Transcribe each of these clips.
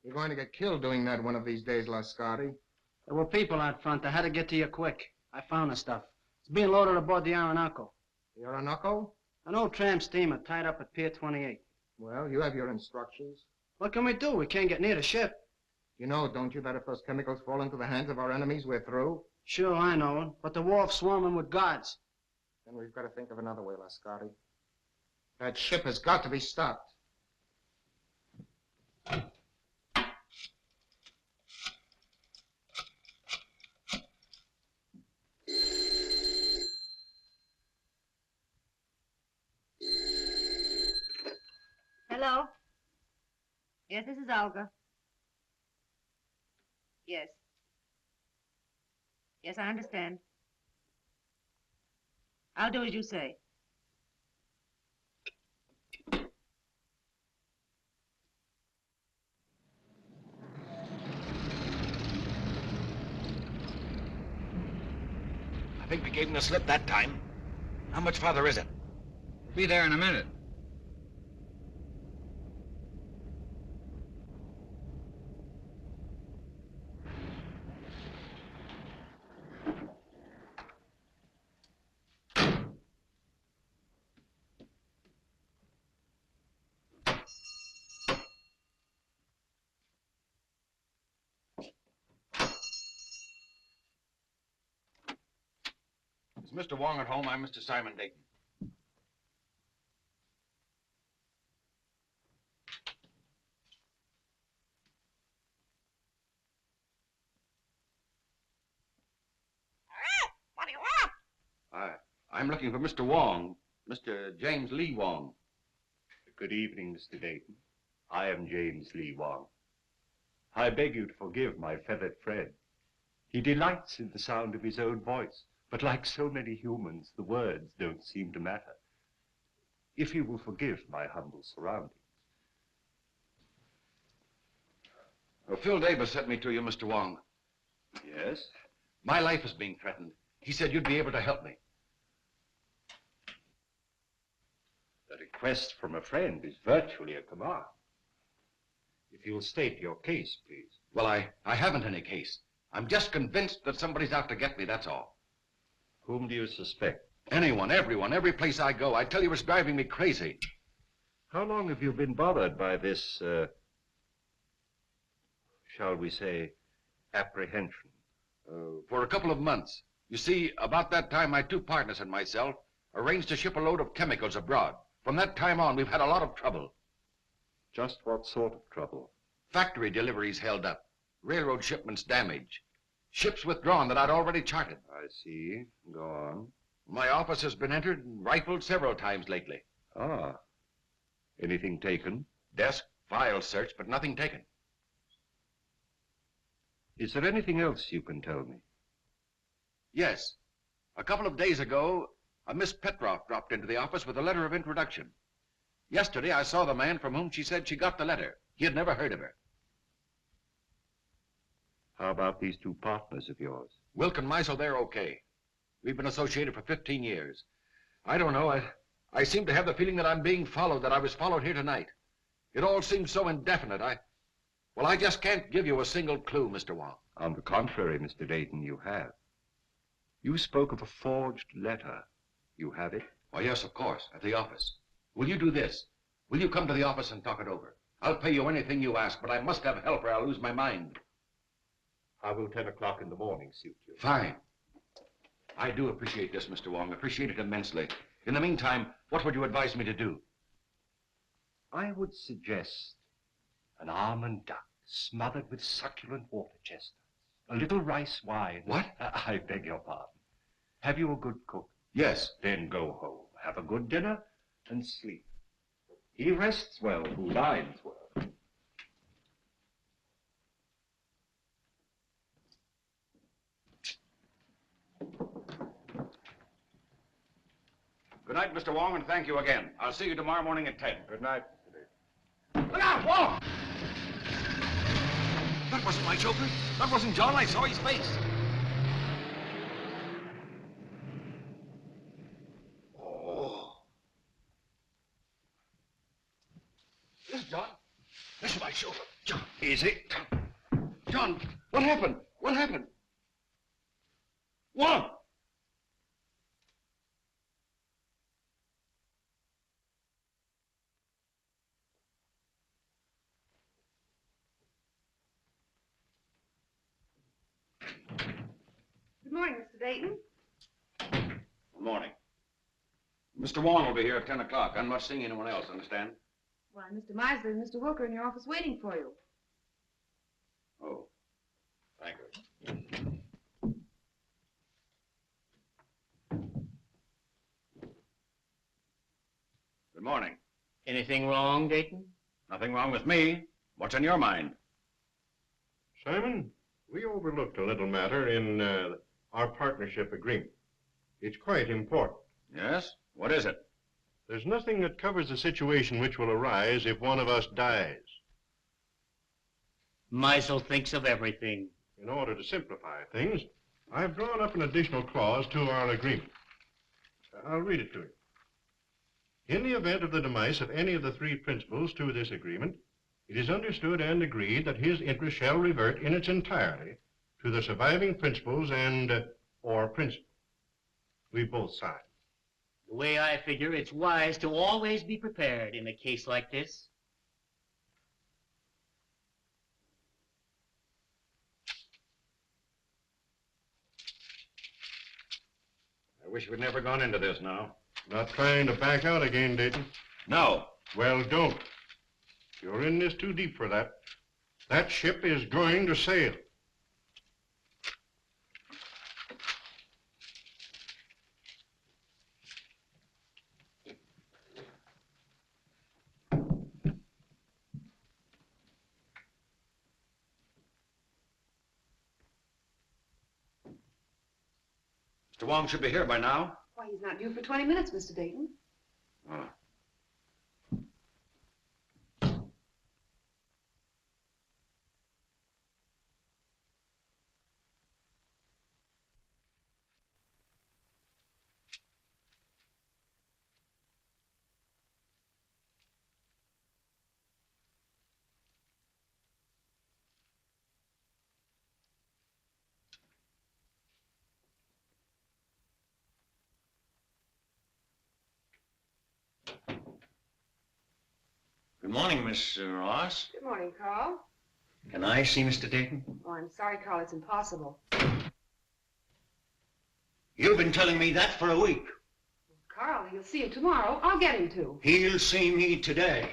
You're going to get killed doing that one of these days, Lascari. There were people out front. I had to get to you quick. I found the stuff. It's being loaded aboard the Orinoco. The Orinoco? An old tramp steamer tied up at Pier 28. Well, you have your instructions. What can we do? We can't get near the ship. You know, don't you, that if those chemicals fall into the hands of our enemies, we're through? Sure, I know. But the wharf's swarming with guards. Then we've got to think of another way, Lascari. That ship has got to be stopped. Hello? Yes, this is Olga. Yes. Yes, I understand. I'll do as you say. I think we gave him the slip that time. How much farther is it? Be there in a minute. Is Mr. Wong at home? I'm Mr. Simon Dayton. What do you want? I'm looking for Mr. Wong, Mr. James Lee Wong. Good evening, Mr. Dayton. I am James Lee Wong. I beg you to forgive my feathered friend. He delights in the sound of his own voice, but like so many humans, the words don't seem to matter. If you will forgive my humble surroundings. Well, Phil Davis sent me to you, Mr. Wong. Yes? My life is being threatened. He said you'd be able to help me. The request from a friend is virtually a command. If you'll state your case, please. Well, I haven't any case. I'm just convinced that somebody's out to get me, that's all. Whom do you suspect? Anyone, everyone, every place I go. I tell you, it's driving me crazy. How long have you been bothered by this, shall we say, apprehension? For a couple of months. You see, about that time, my two partners and myself arranged to ship a load of chemicals abroad. From that time on, we've had a lot of trouble. Just what sort of trouble? Factory deliveries held up. Railroad shipments damaged. Ships withdrawn that I'd already charted. I see. Go on. My office has been entered and rifled several times lately. Ah. Anything taken? Desk, files searched, but nothing taken. Is there anything else you can tell me? Yes. A couple of days ago, a Miss Petroff dropped into the office with a letter of introduction. Yesterday, I saw the man from whom she said she got the letter. He had never heard of her. How about these two partners of yours? Wilk and Meisel, they're okay. We've been associated for 15 years. I don't know. I seem to have the feeling that I'm being followed, that I was followed here tonight. It all seems so indefinite. I just can't give you a single clue, Mr. Wong. On the contrary, Mr. Dayton, you have. You spoke of a forged letter. You have it? Why, yes, of course, at the office. Will you do this? Will you come to the office and talk it over? I'll pay you anything you ask, but I must have help or I'll lose my mind. How will 10 o'clock in the morning suit you? Fine. I do appreciate this, Mr. Wong. Appreciate it immensely. In the meantime, what would you advise me to do? I would suggest an almond duck smothered with succulent water chestnuts. A little rice wine. What? I beg your pardon. Have you a good cook? Yes. Then go home, have a good dinner, and sleep. He rests well who dines well. Good night, Mr. Wong, and thank you again. I'll see you tomorrow morning at 10. Good night. Look out, Wong! That wasn't my chauffeur. That wasn't John. I saw his face. Oh. This is John. This is my chauffeur. John. Easy. John, what happened? What happened? Wong! Good morning, Mr. Dayton. Good morning. Mr. Wong will be here at 10 o'clock. I'm not seeing anyone else, understand? Why, Mr. Misley and Mr. Wilker in your office waiting for you. Oh, thank you. Good morning. Anything wrong, Dayton? Nothing wrong with me. What's in your mind? Simon, we overlooked a little matter in our partnership agreement. It's quite important. Yes? What is it? There's nothing that covers the situation which will arise if one of us dies. Meisel thinks of everything. In order to simplify things, I've drawn up an additional clause to our agreement. I'll read it to you. In the event of the demise of any of the three principals to this agreement, it is understood and agreed that his interest shall revert in its entirety to the surviving principals and or principal. We both signed. The way I figure, it's wise to always be prepared in a case like this. I wish we'd never gone into this now. Not trying to back out again, Dayton. No. Well, don't. You're in this too deep for that. That ship is going to sail. Mr. Wong should be here by now. Why, he's not due for 20 minutes, Mr. Dayton. Oh. Good morning, Miss Ross. Good morning, Carl. Can I see Mr. Dayton? Oh, I'm sorry, Carl. It's impossible. You've been telling me that for a week. Carl, you'll see him tomorrow. I'll get him to. He'll see me today.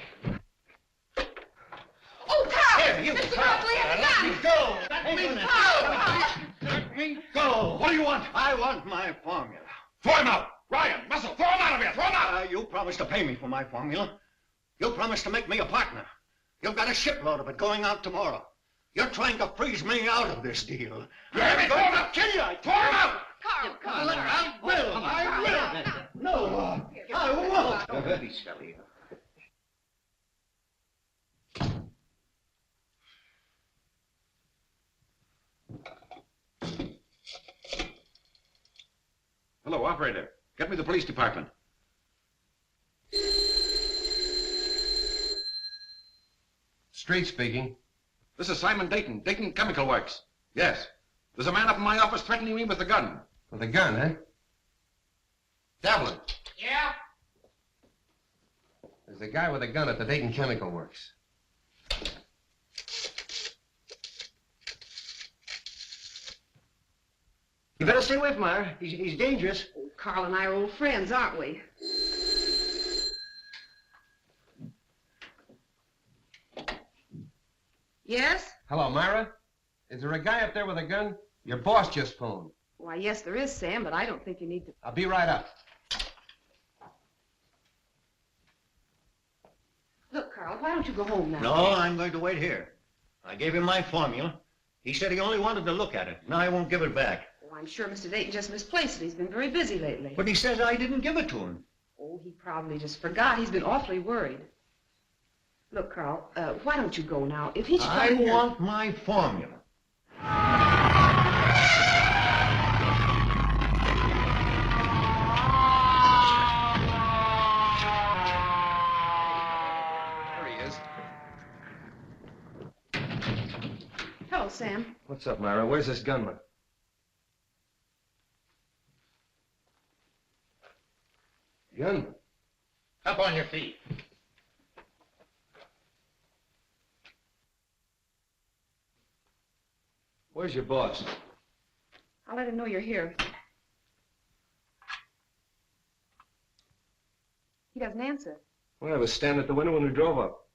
Oh, Carl! Here, you Mr. Carl. Mosley has a Let gun! me go! Let me go! Let me go! What do you want? I want my formula. Throw him out! Ryan, Muscle, throw him out of here! Throw him out! You promised to pay me for my formula. You promised to make me a partner. You've got a shipload of it going out tomorrow. You're trying to freeze me out of this deal. I'm going to kill you! Throw him out! Carl, come on. I will! No, I won't! You're very silly. Hello, operator. Get me the police department. Street speaking. This is Simon Dayton, Dayton Chemical Works. Yes. There's a man up in my office threatening me with a gun. With a gun, eh? Devlin. Yeah? There's a guy with a gun at the Dayton Chemical Works. You better stay away from her. He's dangerous. Oh, Carl and I are old friends, aren't we? Yes? Hello, Myra. Is there a guy up there with a gun? Your boss just phoned. Why, yes, there is, Sam, but I don't think you need to. I'll be right up. Look, Carl, why don't you go home now? No, I'm going to wait here. I gave him my formula. He said he only wanted to look at it. Now I won't give it back. Oh, I'm sure Mr. Dayton just misplaced it. He's been very busy lately. But he says I didn't give it to him. Oh, he probably just forgot. He's been awfully worried. Look, Carl, why don't you go now? If he should I come here- want my formula. There he is. Sam. What's up, Myra? Where's this gunman? Gunman? Up on your feet. Where's your boss? I'll let him know you're here. He doesn't answer. Well, I was standing at the window when we drove up.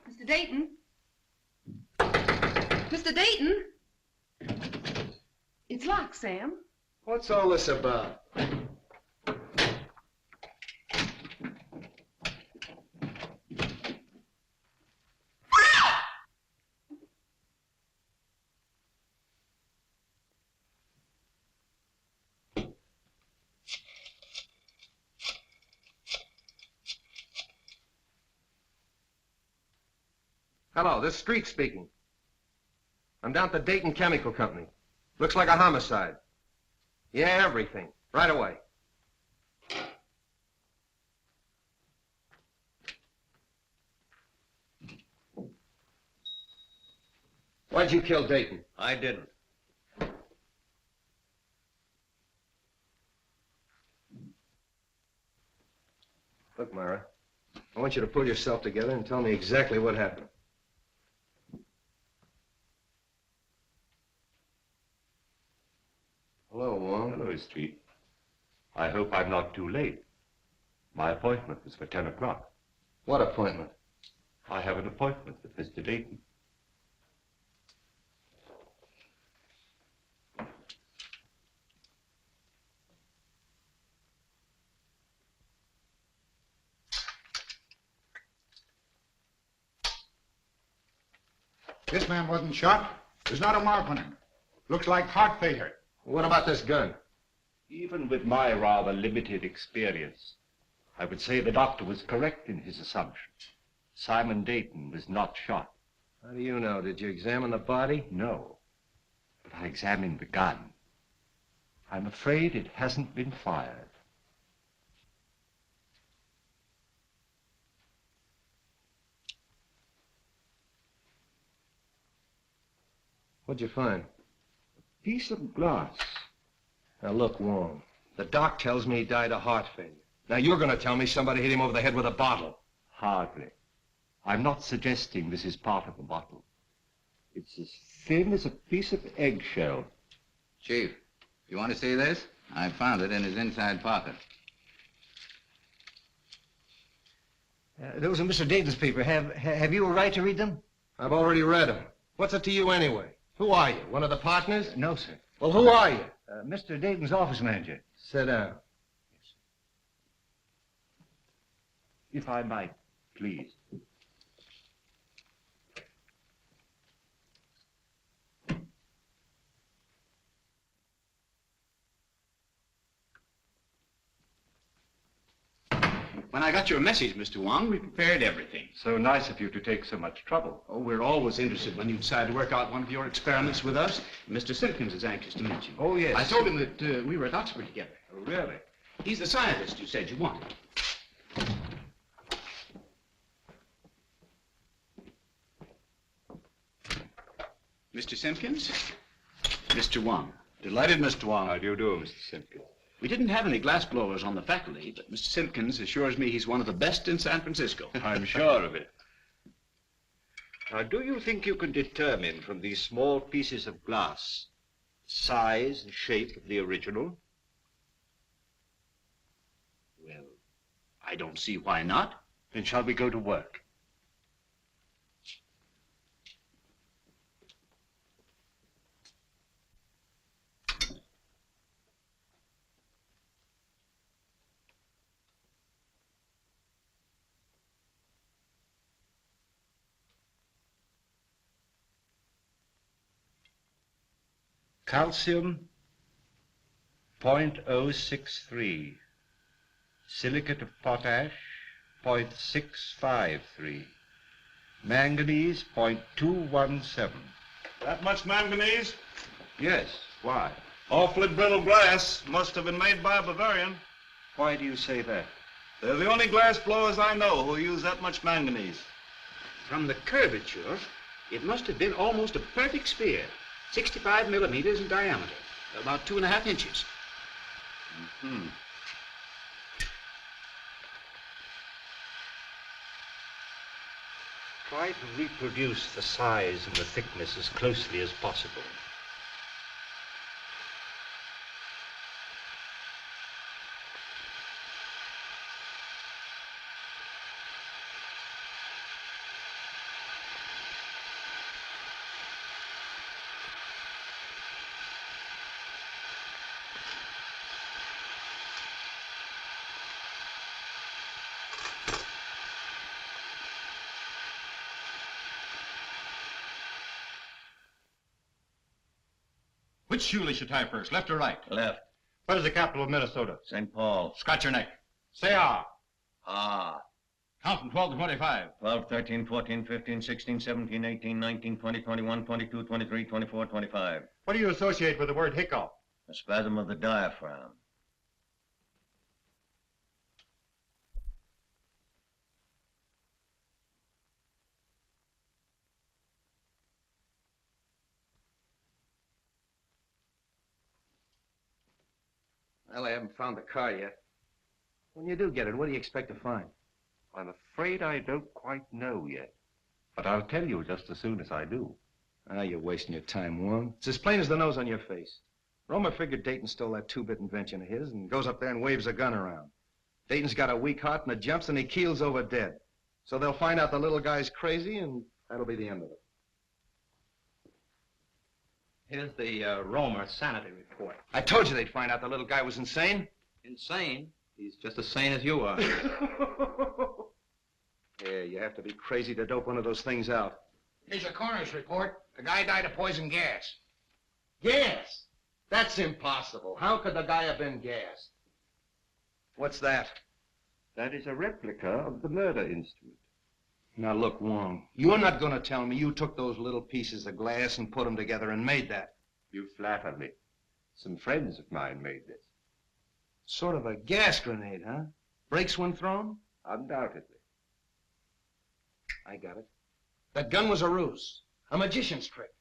Mr. Dayton? Mr. Dayton? It's locked, Sam. What's all this about? Hello, this is Street speaking. I'm down at the Dayton Chemical Company. Looks like a homicide. Yeah, everything. Right away. Why'd you kill Dayton? I didn't. Look, Myra, I want you to pull yourself together and tell me exactly what happened. Hello, Wong. Hello, Street. I hope I'm not too late. My appointment was for 10 o'clock. What appointment? I have an appointment with Mr. Dayton. This man wasn't shot. There's not a mark on him. Looks like heart failure. What about this gun? Even with my rather limited experience, I would say the doctor was correct in his assumption. Simon Dayton was not shot. How do you know? Did you examine the body? No, but I examined the gun. I'm afraid it hasn't been fired. What'd you find? A piece of glass. Now look, Wong, the doc tells me he died of heart failure. Now you're going to tell me somebody hit him over the head with a bottle. Hardly. I'm not suggesting this is part of a bottle. It's as thin as a piece of eggshell. Chief, you want to see this? I found it in his inside pocket. Those are Mr. Dayton's papers. Have you a right to read them? I've already read them. What's it to you anyway? Who are you? One of the partners? No, sir. Well, who are you? Mr. Dayton's office manager. Sit down. If I might, please. When I got your message, Mr. Wong, we prepared everything. So nice of you to take so much trouble. Oh, we're always interested when you decide to work out one of your experiments with us. Mr. Simpkins is anxious to meet you. Oh, yes. I told him that we were at Oxford together. Oh, really? He's the scientist you said you wanted. Mr. Simpkins? Mr. Wong. Delighted, Mr. Wong. How do you do, Mr. Simpkins? We didn't have any glass blowers on the faculty, but Mr. Simpkins assures me he's one of the best in San Francisco. I'm sure of it. Now, do you think you can determine from these small pieces of glass size and shape of the original? Well, I don't see why not. Then shall we go to work? Calcium 0.063. Silicate of potash 0.653. Manganese 0.217. That much manganese? Yes, why? Awfully brittle glass. Must have been made by a Bavarian. Why do you say that? They're the only glass blowers I know who use that much manganese. From the curvature, It must have been almost a perfect spear, 65 millimeters in diameter, about 2.5 inches. Mm-hmm. Try to reproduce the size and the thickness as closely as possible. Which shoe you should tie first, left or right? Left. What is the capital of Minnesota? St. Paul. Scratch your neck. Say ah. Ah. Count from 12 to 25. 12, 13, 14, 15, 16, 17, 18, 19, 20, 21, 22, 23, 24, 25. What do you associate with the word hiccup? A spasm of the diaphragm. Well, I haven't found the car yet. When you do get it, what do you expect to find? I'm afraid I don't quite know yet. But I'll tell you just as soon as I do. Ah, you're wasting your time, Wong. It's as plain as the nose on your face. Romer figured Dayton stole that two-bit invention of his and goes up there and waves a gun around. Dayton's got a weak heart and it jumps and he keels over dead. So they'll find out the little guy's crazy and that'll be the end of it. Here's the Romer sanity report. I told you they'd find out the little guy was insane. Insane? He's just as sane as you are. Yeah, you have to be crazy to dope one of those things out. Here's a coroner's report. The guy died of poison gas. Gas? That's impossible. How could the guy have been gassed? What's that? That is a replica of the murder instrument. Now look, Wong, you're not going to tell me you took those little pieces of glass and put them together and made that. You flatter me. Some friends of mine made this. Sort of a gas grenade, huh? Breaks when thrown? Undoubtedly. I got it. That gun was a ruse, a magician's trick.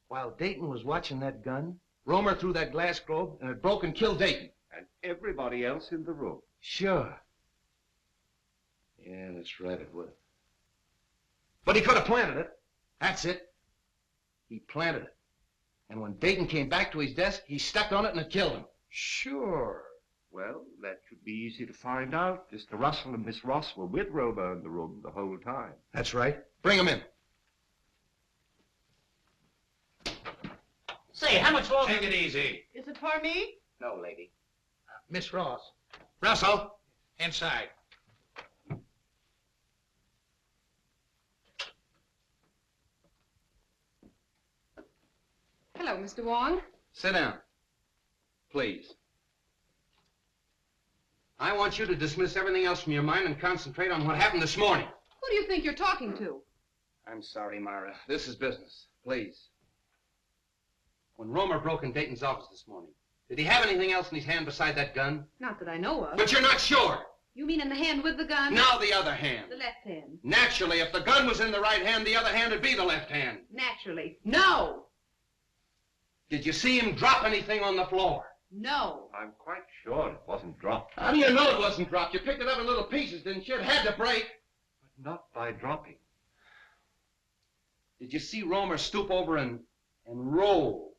While Dayton was watching that gun, Romer threw that glass globe and it broke and killed Dayton. And everybody else in the room. Sure. Yeah, that's right, it would. But he could have planted it. That's it. He planted it. And when Dayton came back to his desk, he stepped on it and it killed him. Sure. Well, that should be easy to find out. Mr. Russell and Miss Ross were with Romer in the room the whole time. That's right. Bring him in. Say, how much longer? Take it easy. Is it for me? No, lady. Miss Ross. Russell. Inside. Hello, Mr. Wong. Sit down. Please. I want you to dismiss everything else from your mind and concentrate on what happened this morning. Who do you think you're talking to? I'm sorry, Myra. This is business. Please. When Romer broke in Dayton's office this morning, did he have anything else in his hand beside that gun? Not that I know of. But you're not sure. You mean in the hand with the gun? Now the other hand. The left hand. Naturally, if the gun was in the right hand, the other hand would be the left hand. Naturally. No! Did you see him drop anything on the floor? No. I'm quite sure it wasn't dropped. How do you know it wasn't dropped? You picked it up in little pieces, didn't you? It had to break. But not by dropping. Did you see Romer stoop over and roll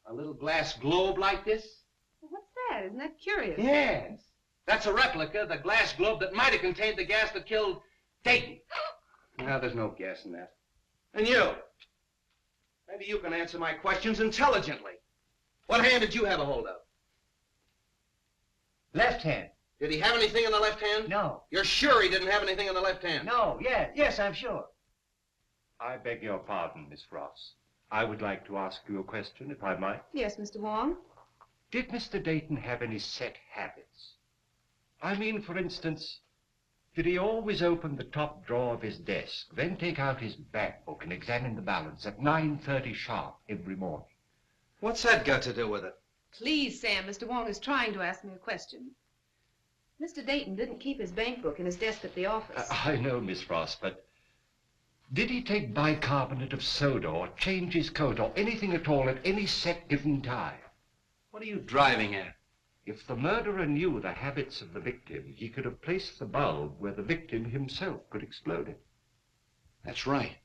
a little glass globe like this? Well, what's that? Isn't that curious? Yes. That's a replica of the glass globe that might have contained the gas that killed Dayton. No, there's no gas in that. And you? Maybe you can answer my questions intelligently. What hand did you have a hold of? Left hand. Did he have anything in the left hand? No. You're sure he didn't have anything in the left hand? No, yes, I'm sure. I beg your pardon, Miss Ross. I would like to ask you a question, if I might. Yes, Mr. Wong. Did Mr. Dayton have any set habits? I mean, for instance, did he always open the top drawer of his desk, then take out his bank book and examine the balance at 9:30 sharp every morning? What's that got to do with it? Please, Sam, Mr. Wong is trying to ask me a question. Mr. Dayton didn't keep his bank book in his desk at the office. I know, Miss Ross, but Did he take bicarbonate of soda or change his coat or anything at all at any set given time? What are you driving at? If the murderer knew the habits of the victim, he could have placed the bulb where the victim himself could explode it. That's right.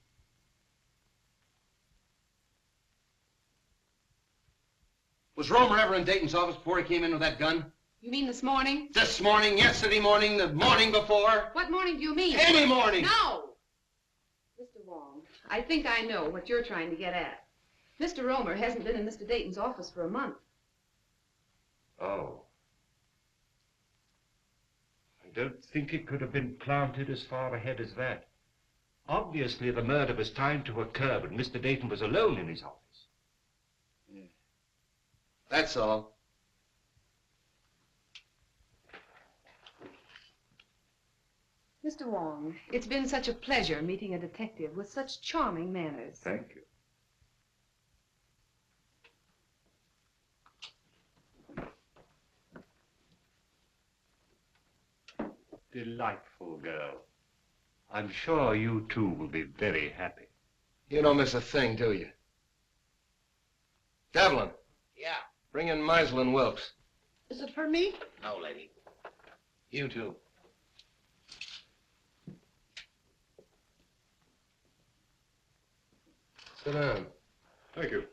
Was Romer ever in Dayton's office before he came in with that gun? You mean this morning? This morning, yesterday morning, the morning before? What morning do you mean? Any morning! No! Mr. Wong, I think I know what you're trying to get at. Mr. Romer hasn't been in Mr. Dayton's office for a month. Oh. I don't think it could have been planted as far ahead as that. Obviously, the murder was timed to occur when Mr. Dayton was alone in his office. That's all. Mr. Wong, it's been such a pleasure meeting a detective with such charming manners. Thank you. Delightful girl. I'm sure you two will be very happy. You don't miss a thing, do you? Devlin, Yeah. bring in Meisel and Wilkes. Is it for me? No, lady. You too. Sit down. Thank you.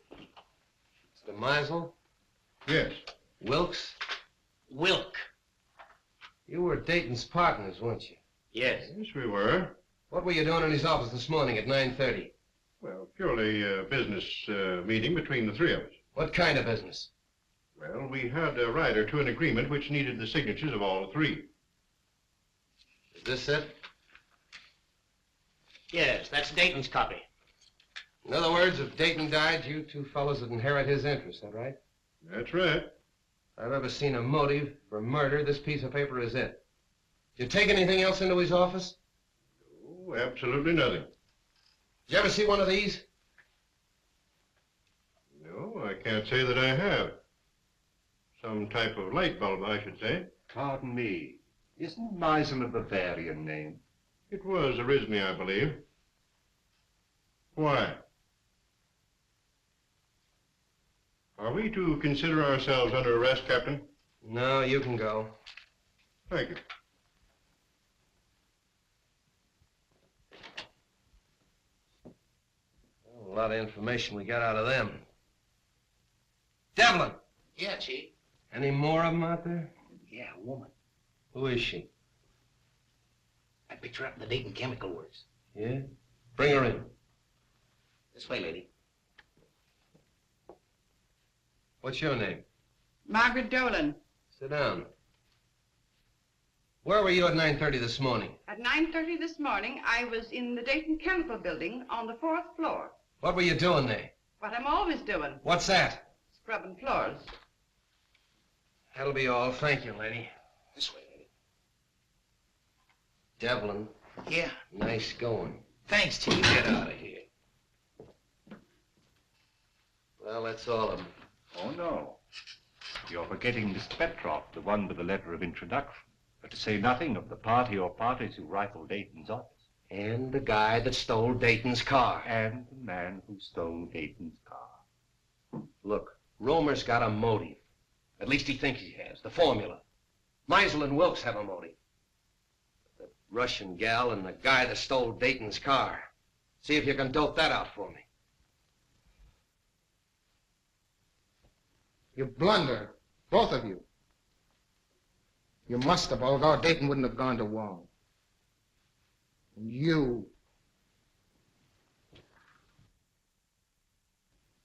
Mr. Meisel, Yes. Wilkes, Wilk. you were Dayton's partners, weren't you? Yes. Yes, we were. What were you doing in his office this morning at 9:30? Well, purely a business meeting between the three of us. What kind of business? Well, we had a rider to an agreement which needed the signatures of all three. Is this it? Yes, that's Dayton's copy. In other words, if Dayton died, you two fellows would inherit his interest, is that right? That's right. If I've ever seen a motive for murder, this piece of paper is it. Did you take anything else into his office? Oh, absolutely nothing. Did you ever see one of these? No, I can't say that I have. Some type of light bulb, I should say. Pardon me. Isn't Meisel a Bavarian name? It was originally, I believe. Why? Are we to consider ourselves under arrest, Captain? No, you can go. Thank you. A lot of information we got out of them. Devlin! Yeah, Chief. Any more of them out there? Yeah, a woman. Who is she? I picked her up in the Dayton Chemical Works. Yeah? Bring her in. This way, lady. What's your name? Margaret Dolan. Sit down. Where were you at 9:30 this morning? At 9:30 this morning, I was in the Dayton Chemical Building on the 4th floor. What were you doing there? What I'm always doing, What's that? scrubbing floors. That'll be all. Thank you, lady. This way, lady. Devlin, Yeah. nice going. Thanks, Chief. Get out of here. Well, that's all of them. Oh, no. You're forgetting Miss Petroff, the one with the letter of introduction. But to say nothing of the party or parties who rifled Dayton's office. And the guy that stole Dayton's car. And the man who stole Dayton's car. Look, Romer's got a motive. At least he thinks he has. The formula. Meisel and Wilkes have a motive. The Russian gal and the guy that stole Dayton's car. See if you can dope that out for me. You blunder, both of you. You must have, although Dayton wouldn't have gone to Wong. You.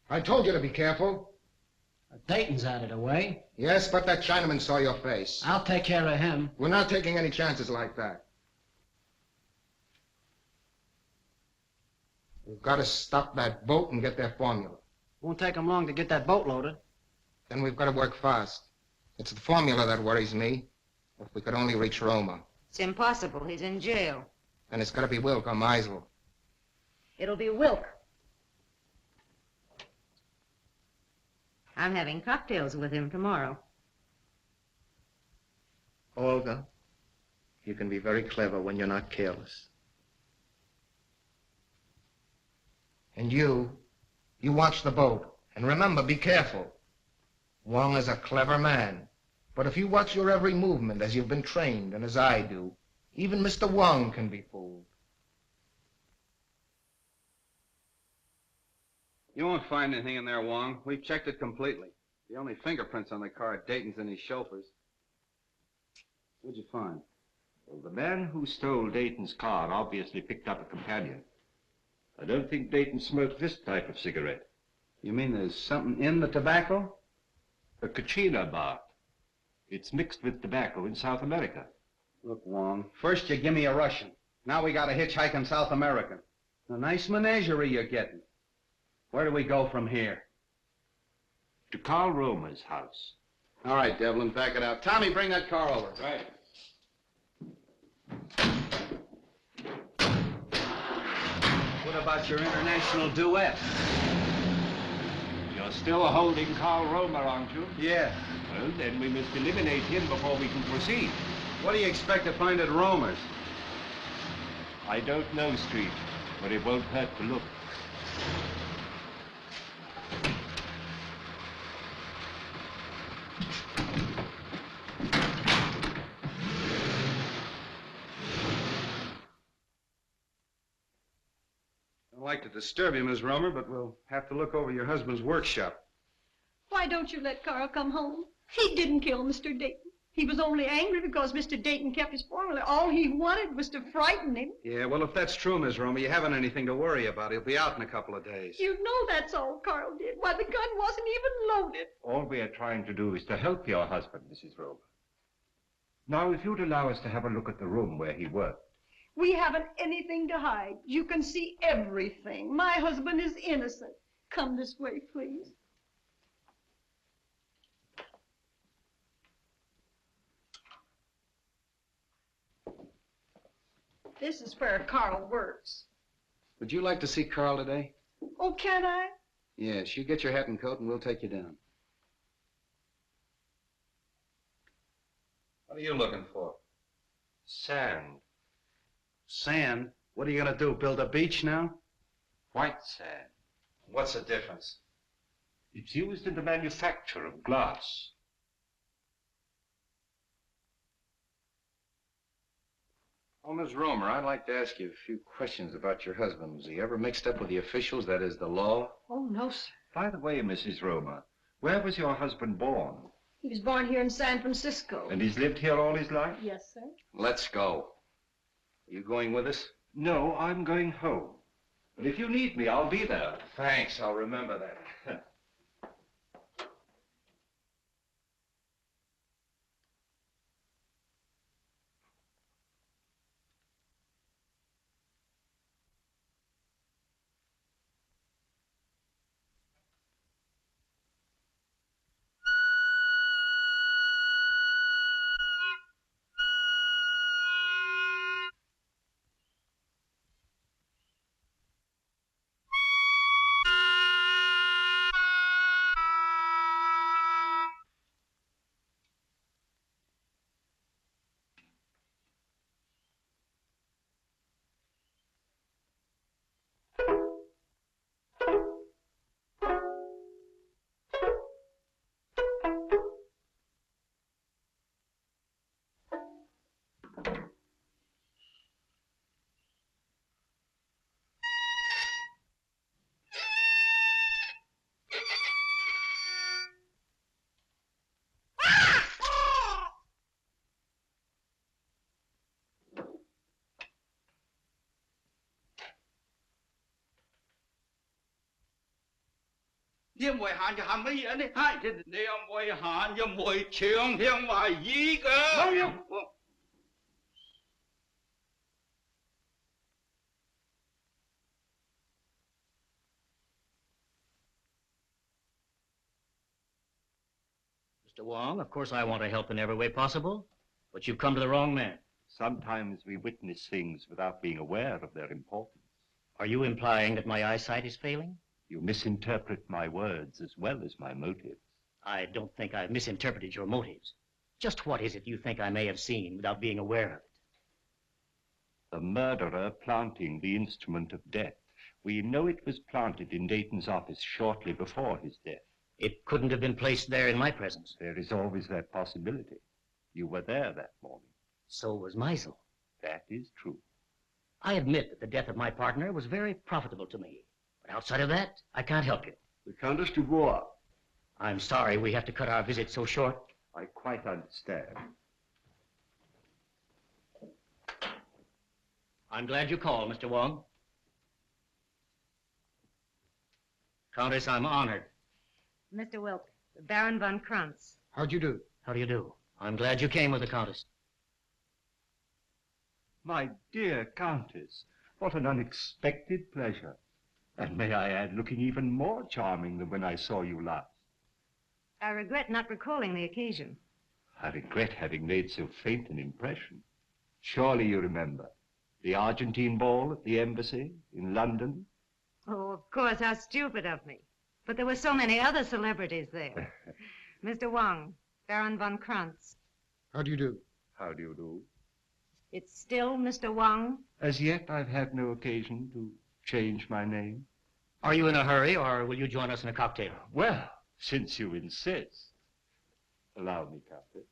I told you to be careful. Dayton's out of the way. Yes, but that Chinaman saw your face. I'll take care of him. We're not taking any chances like that. We've got to stop that boat and get their formula. Won't take him long to get that boat loaded. Then we've got to work fast. It's the formula that worries me. If we could only reach Roma. It's impossible. He's in jail. Then it's got to be Wilk or Meisel. It'll be Wilk. I'm having cocktails with him tomorrow. Olga, you can be very clever when you're not careless. And you watch the boat. And remember, be careful. Wong is a clever man. But if you watch your every movement as you've been trained and as I do, even Mr. Wong can be fooled. You won't find anything in there, Wong. We've checked it completely. The only fingerprints on the car are Dayton's and his chauffeur's. What'd you find? Well, the man who stole Dayton's car obviously picked up a companion. I don't think Dayton smoked this type of cigarette. You mean there's something in the tobacco? A Kachina bark. It's mixed with tobacco in South America. Look, Wong, first you give me a Russian. Now we got a hitchhiking South American. A nice menagerie you're getting. Where do we go from here? To Carl Romer's house. All right, Devlin, back it out. Tommy, bring that car over. Right. What about your international duet? You're still holding Carl Romer, aren't you? Yeah. Well, then we must eliminate him before we can proceed. What do you expect to find at Romer's? I don't know, Street, but it won't hurt to look. I'd like to disturb you, Miss Romer, but we'll have to look over your husband's workshop. Why don't you let Carl come home? He didn't kill Mr. Dayton. He was only angry because Mr. Dayton kept his formula. All he wanted was to frighten him. Yeah, well, if that's true, Miss Romer, you haven't anything to worry about. He'll be out in a couple of days. You know that's all Carl did. Why, the gun wasn't even loaded. All we are trying to do is to help your husband, Mrs. Romer. Now, if you'd allow us to have a look at the room where he worked. We haven't anything to hide. You can see everything. My husband is innocent. Come this way, please. This is where Carl works. Would you like to see Carl today? Oh, can I? Yes, you get your hat and coat and we'll take you down. What are you looking for? Sand. Sand? What are you going to do, build a beach now? White sand. What's the difference? It's used in the manufacture of glass. Oh, Miss Romer, I'd like to ask you a few questions about your husband. Was he ever mixed up with the officials, that is, the law? Oh, no, sir. By the way, Mrs. Romer, where was your husband born? He was born here in San Francisco. And he's lived here all his life? Yes, sir. Let's go. Are you going with us? No, I'm going home. But if you need me, I'll be there. Thanks, I'll remember that. Niệm ngoại hạn cho hàm mấy gì đấy? Hai thì niệm ngoại hạn cho mùi trường thiên ngoại gì cơ? Bao nhiêu? Mr. Wong, of course I want to help in every way possible, but you've come to the wrong man. Sometimes we witness things without being aware of their importance. Are you implying that my eyesight is failing? You misinterpret my words as well as my motives. I don't think I've misinterpreted your motives. Just what is it you think I may have seen without being aware of it? The murderer planting the instrument of death We know it was planted in Dayton's office shortly before his death. It couldn't have been placed there in my presence. There is always that possibility. You were there that morning. So was Meisel. That is true. I admit that the death of my partner was very profitable to me. But outside of that, I can't help you. The Countess du Bois. I'm sorry we have to cut our visit so short. I quite understand. I'm glad you called, Mr. Wong. Countess, I'm honored. Mr. Wilk, Baron von Krantz. How'd you do? How do you do? I'm glad you came with the Countess. My dear Countess, what an unexpected pleasure. And may I add, looking even more charming than when I saw you last. I regret not recalling the occasion. I regret having made so faint an impression. Surely you remember the Argentine ball at the embassy in London? Oh, of course, how stupid of me. But there were so many other celebrities there. Mr. Wong, Baron von Krantz. How do you do? How do you do? It's still Mr. Wong? As yet, I've had no occasion to change my name. Are you in a hurry, or will you join us in a cocktail? Well, since you insist, allow me, Countess.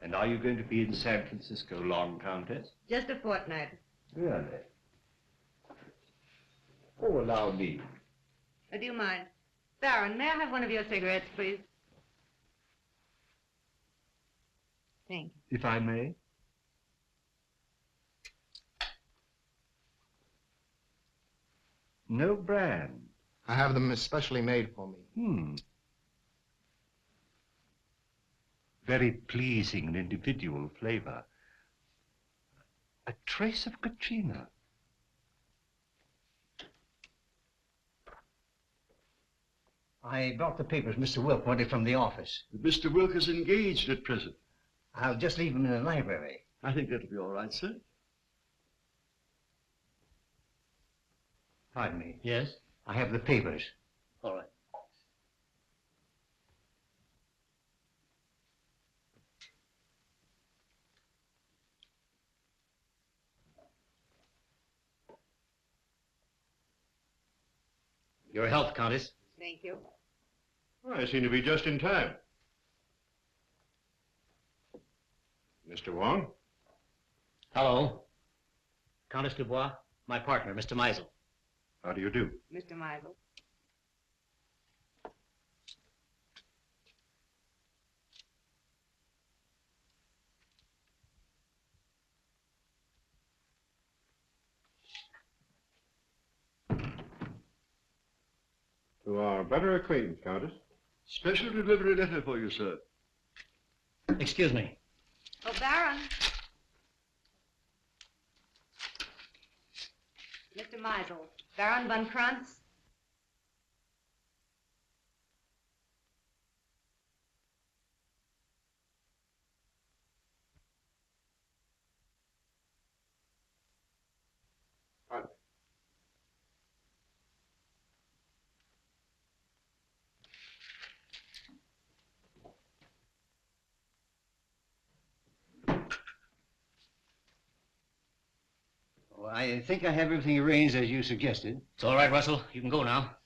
And are you going to be in San Francisco long, Countess? Just a fortnight. Really? Oh, allow me. Do you mind? Baron, may I have one of your cigarettes, please? Thank you. If I may? No brand. I have them especially made for me. Very pleasing and individual flavor. A trace of Katrina. I brought the papers Mr. Wilk wanted from the office. Mr. Wilk is engaged at present. I'll just leave them in the library. I think that'll be all right, sir. Pardon me. Yes? I have the papers. All right. Your health, Countess. Thank you. Well, I seem to be just in time. Mr. Wong? Hello. Countess Dubois, my partner, Mr. Meisel. How do you do? Mr. Meisel. To our better acquaintance, Countess. Special delivery letter for you, sir. Excuse me. Oh, Baron. Mr. Meisel, Baron von Krantz. Well, I think I have everything arranged as you suggested. It's all right, Russell. You can go now.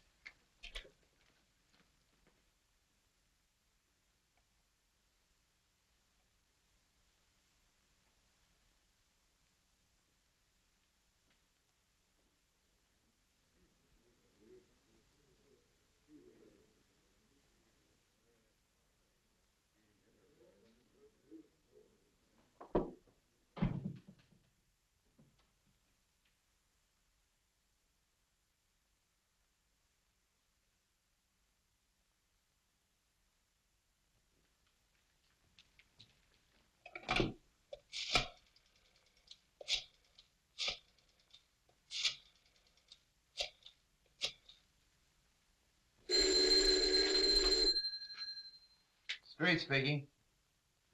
Street speaking.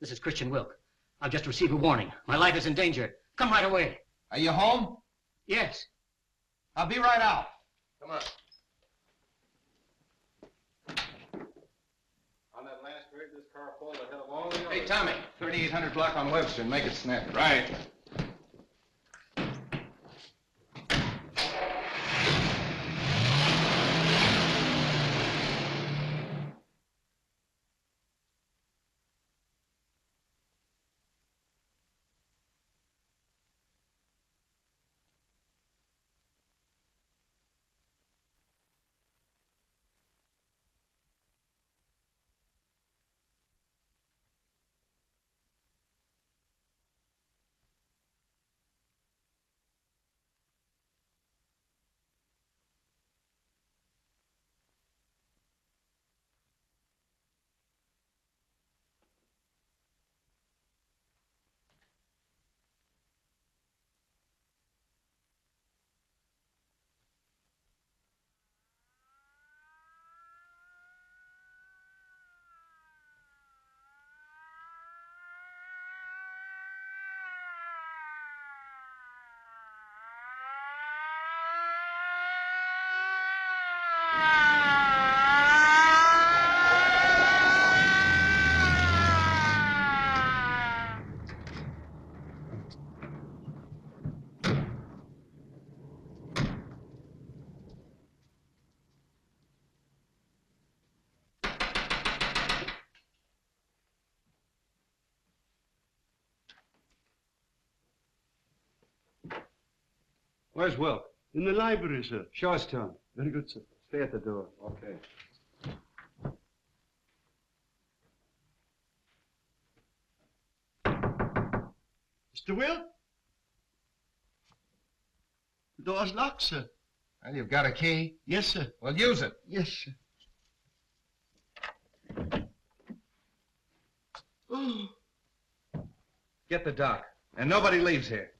This is Christian Wilk. I've just received a warning. My life is in danger. Come right away. Are you home? Yes. I'll be right out. Come on. On that last rig, this car pulled ahead of all the others. Hey, Tommy, 3800 block on Webster, and make it snappy. Right. Where's Wilk? In the library, sir. Show us to him. Very good, sir. Stay at the door. Okay. Mr. Wilk? The door's locked, sir. Well, you've got a key? Yes, sir. Well, use it. Yes, sir. Oh. Get the doc. And nobody leaves here.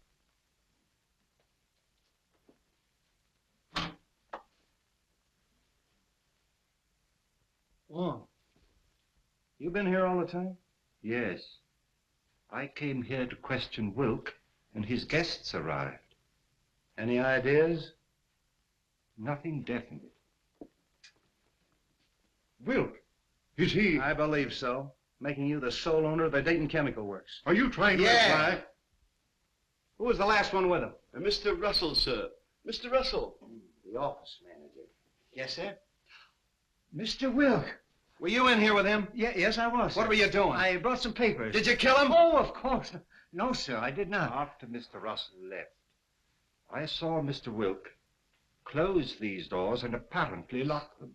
Wong, you been here all the time? Yes. I came here to question Wilk, and his guests arrived. Any ideas? Nothing definite. Wilk, is he... I believe so. Making you the sole owner of the Dayton Chemical Works. Are you trying to imply... Who was the last one with him? Mr. Russell, sir. Mr. Russell. The office manager. Yes, sir? Mr. Wilk. Were you in here with him? Yes, I was. What were you doing? I brought some papers. Did you kill him? Oh, of course. No, sir, I did not. After Mr. Russell left, I saw Mr. Wilk close these doors and apparently lock them.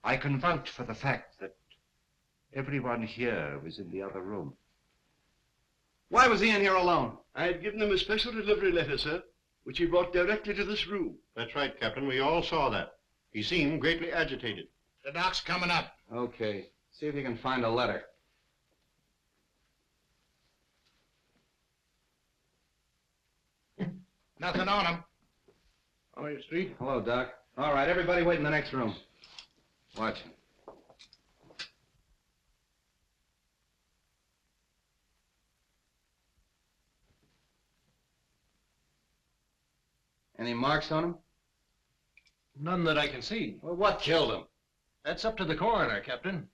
I can vouch for the fact that everyone here was in the other room. Why was he in here alone? I had given him a special delivery letter, sir, which he brought directly to this room. That's right, Captain. We all saw that. He seemed greatly agitated. The doc's coming up. Okay. See if you can find a letter. Nothing on him. How are you, Street? Hello, Doc. All right, everybody wait in the next room. Watch him. Any marks on him? None that I can see. Well, what killed him? That's up to the coroner, Captain.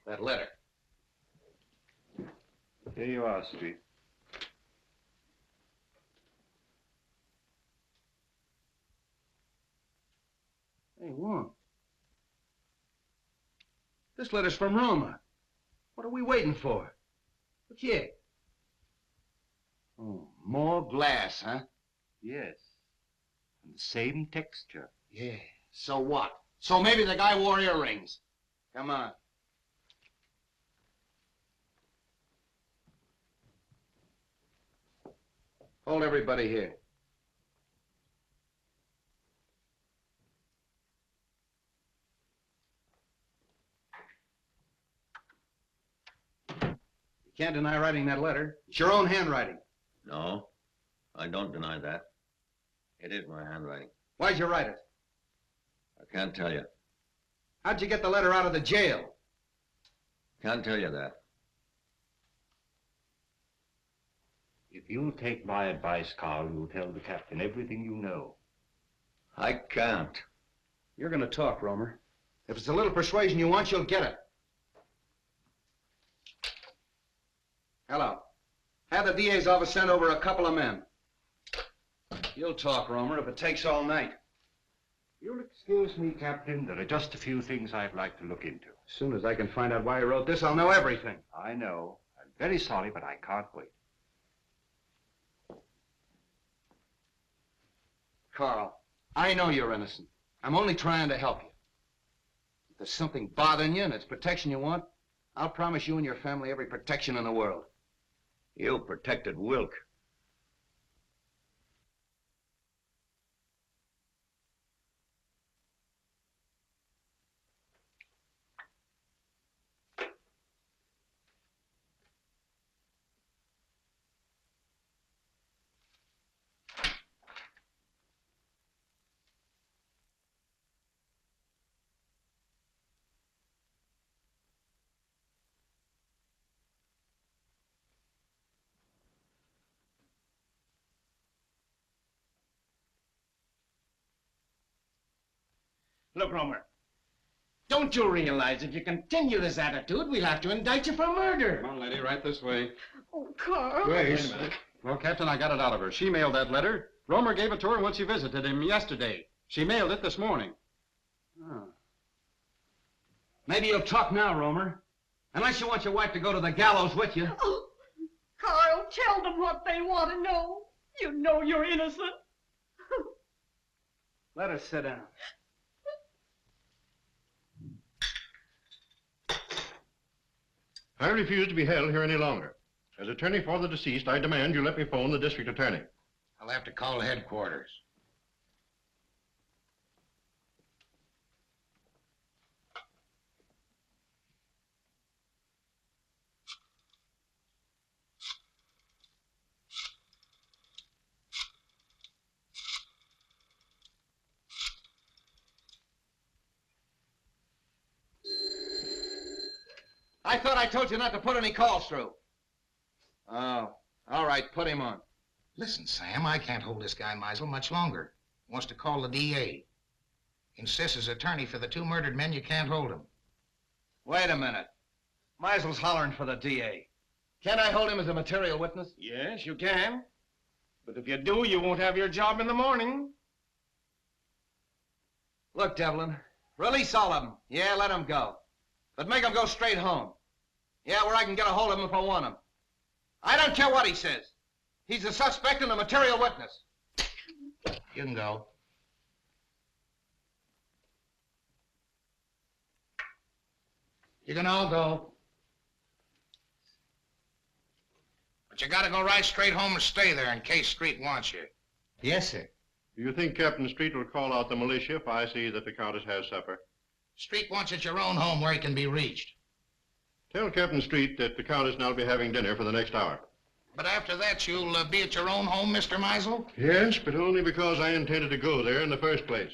That letter. Here you are, Street. Hey, Wong. This letter's from Roma. What are we waiting for? Look here. Oh, more glass, huh? Yes. And the same texture. Yeah. So what? So maybe the guy wore earrings. Come on. Hold everybody here. You can't deny writing that letter. It's your own handwriting. No, I don't deny that. It is my handwriting. Why'd you write it? I can't tell you. How'd you get the letter out of the jail? Can't tell you that. If you'll take my advice, Carl, you'll tell the captain everything you know. I can't. You're going to talk, Romer. If it's a little persuasion you want, you'll get it. Hello. Have the DA's office send over a couple of men. You'll talk, Romer, if it takes all night. You'll excuse me, Captain. There are just a few things I'd like to look into. As soon as I can find out why he wrote this, I'll know everything. I know. I'm very sorry, but I can't wait. Carl, I know you're innocent. I'm only trying to help you. If there's something bothering you and it's protection you want, I'll promise you and your family every protection in the world. You protected Wilk. Look, Romer, don't you realize if you continue this attitude, we'll have to indict you for murder? Come on, lady, right this way. Oh, Carl. Grace. Wait a minute. Well, Captain, I got it out of her. She mailed that letter. Romer gave it to her when she visited him yesterday. She mailed it this morning. Oh. Maybe you'll talk now, Romer. Unless you want your wife to go to the gallows with you. Oh, Carl, tell them what they want to know. You know you're innocent. Let her sit down. I refuse to be held here any longer. As attorney for the deceased, I demand you let me phone the district attorney. I'll have to call headquarters. I thought I told you not to put any calls through. Oh, all right, put him on. Listen, Sam, I can't hold this guy Meisel much longer. He wants to call the DA. Insists as attorney for the 2 murdered men, you can't hold him. Wait a minute. Meisel's hollering for the DA. Can't I hold him as a material witness? Yes, you can. But if you do, you won't have your job in the morning. Look, Devlin, release all of them. Yeah, let them go. But make them go straight home. Yeah, where I can get a hold of him if I want him. I don't care what he says. He's a suspect and a material witness. You can go. You can all go. But you gotta go right straight home and stay there in case Street wants you. Yes, sir. Do you think Captain Street will call out the militia if I see that the Countess has supper? Street wants at your own home where he can be reached. Tell Captain Street that the Countess and I'll be having dinner for the next hour. But after that, you'll be at your own home, Mr. Meisel? Yes, but only because I intended to go there in the first place.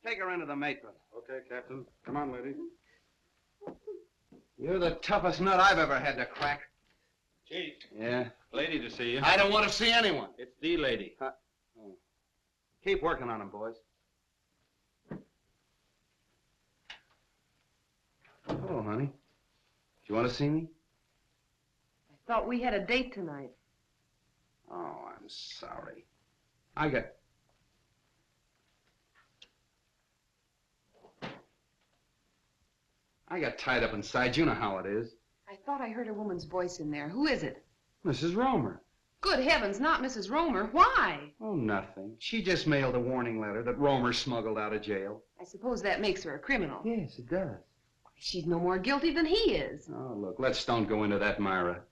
Take her into the matron. Okay, Captain. Come on, lady. You're the toughest nut I've ever had to crack. Chief. Yeah? Lady to see you. I don't want to see anyone. It's the lady. Oh. Keep working on him, boys. Hello, honey. Do you want to see me? I thought we had a date tonight. Oh, I'm sorry. I got tied up inside. You know how it is. I thought I heard a woman's voice in there. Who is it? Mrs. Romer. Good heavens, not Mrs. Romer. Why? Oh, nothing. She just mailed a warning letter that Romer smuggled out of jail. I suppose that makes her a criminal. Yes, it does. She's no more guilty than he is. Oh, look, let's don't go into that, Myra.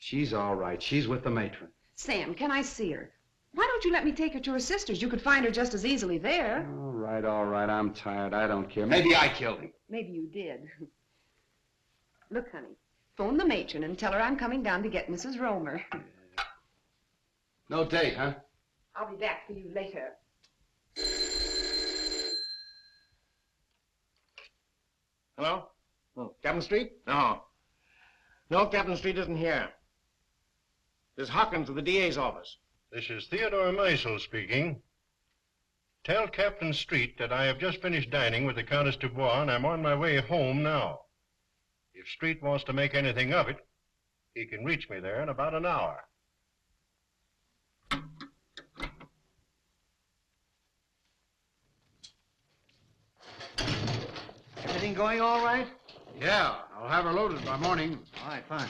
She's all right. She's with the matron. Sam, can I see her? Why don't you let me take her to her sister's? You could find her just as easily there. All right. I'm tired. I don't care. Maybe I killed him. Maybe you did. Look, honey, phone the matron and tell her I'm coming down to get Mrs. Romer. No date, huh? I'll be back for you later. Hello? Oh, Captain Street? No. No, Captain Street isn't here. This is Hawkins of the DA's office. This is Theodore Meisel speaking. Tell Captain Street that I have just finished dining with the Countess Dubois and I'm on my way home now. If Street wants to make anything of it, he can reach me there in about an hour. Everything going all right? Yeah, I'll have her loaded by morning. All right, fine.